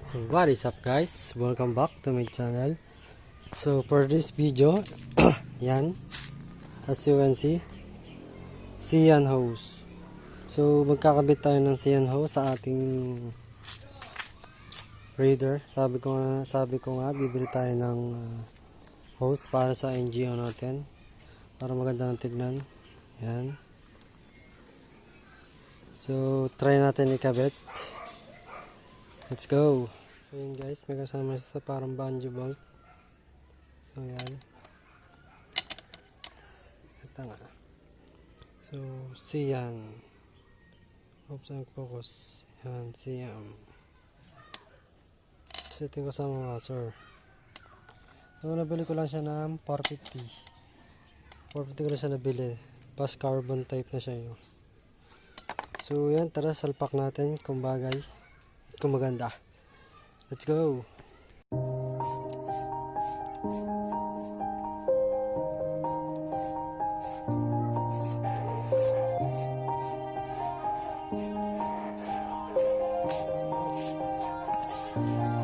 So what is up guys, welcome back to my channel. So for this video yan, as you can see, SIAM hose. So magkakabit tayo ng SIAM hose sa ating raider. Sabi ko nga bibili tayo ng hose para sa NGO natin, para maganda ng tignan. Yan. So try natin ikabit. Let's go. So yun guys, may kasama siya sa parang banjo bolt. So yan. Ito nga. So SIAM. Oops, focus. Yan, SIAM. So ito yung kasama nga, sir. So nabili ko lang siya ng 450. 450 ko lang siya nabili. Pas carbon type na siya yun. So yan, tara salpak natin kung bagay at kung maganda. Let's go!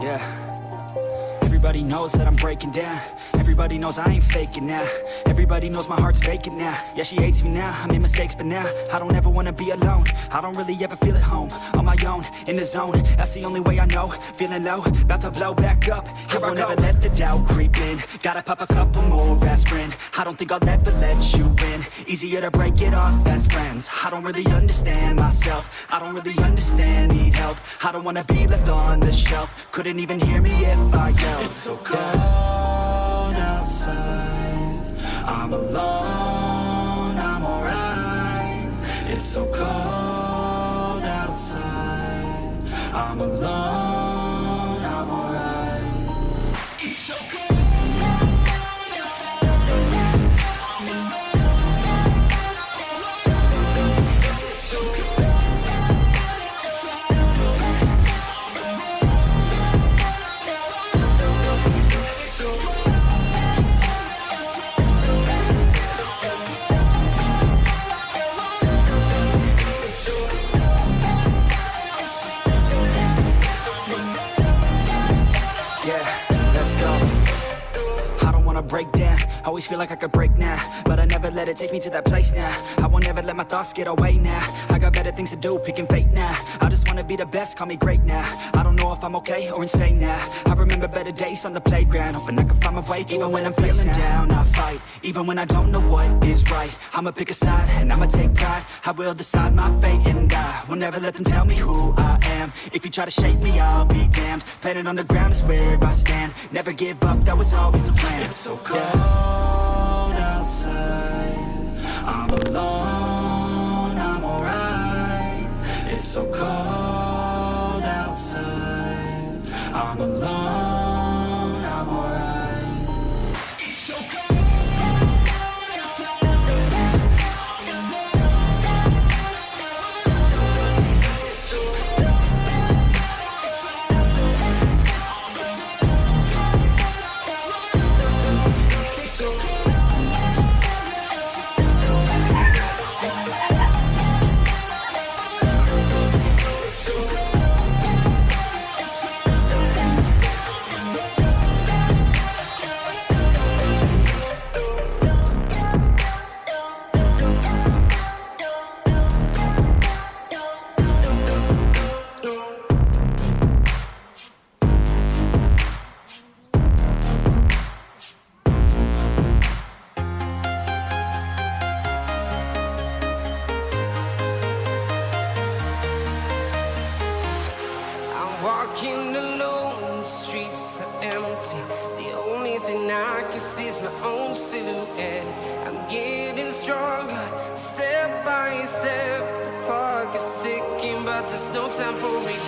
Yeah. Everybody knows that I'm breaking down. Everybody knows I ain't faking now. Everybody knows my heart's vacant now. Yeah, she hates me now, I made mistakes but now I don't ever wanna be alone. I don't really ever feel at home. On my own, in the zone, that's the only way I know. Feeling low, about to blow back up. Here I won't ever let the doubt creep in. Gotta pop a couple more aspirin. I don't think I'll ever let you in. Easier to break it off best friends. I don't really understand myself. I don't really understand, need help. I don't wanna be left on the shelf. Couldn't even hear me if I yelled. It's so cold outside, I'm alone, I'm alright. It's so cold outside, I'm alone, I'm alright. It's so cold. Break down, always feel like I could break now, but I never let it take me to that place now. I won't ever let my thoughts get away now. I got better things to do, picking fate now. I just wanna be the best, call me great now. I don't know if I'm okay or insane now. I remember better days on the playground, hoping I can find my way. Even when I'm feeling down, I fight. Even when I don't know what is right, I'ma pick a side and I'ma take pride. I will decide my fate and I will never let them tell me who I am. If you try to shake me, I'll be damned. Planet on the ground is where I stand. Never give up, that was always the plan. It's so cold outside, I'm alone, I'm alright. It's so cold outside, I'm alone, I'm alright. It's so cold. Walking alone, the streets are empty. The only thing I can see is my own silhouette. I'm getting stronger, step by step. The clock is ticking, but there's no time for me.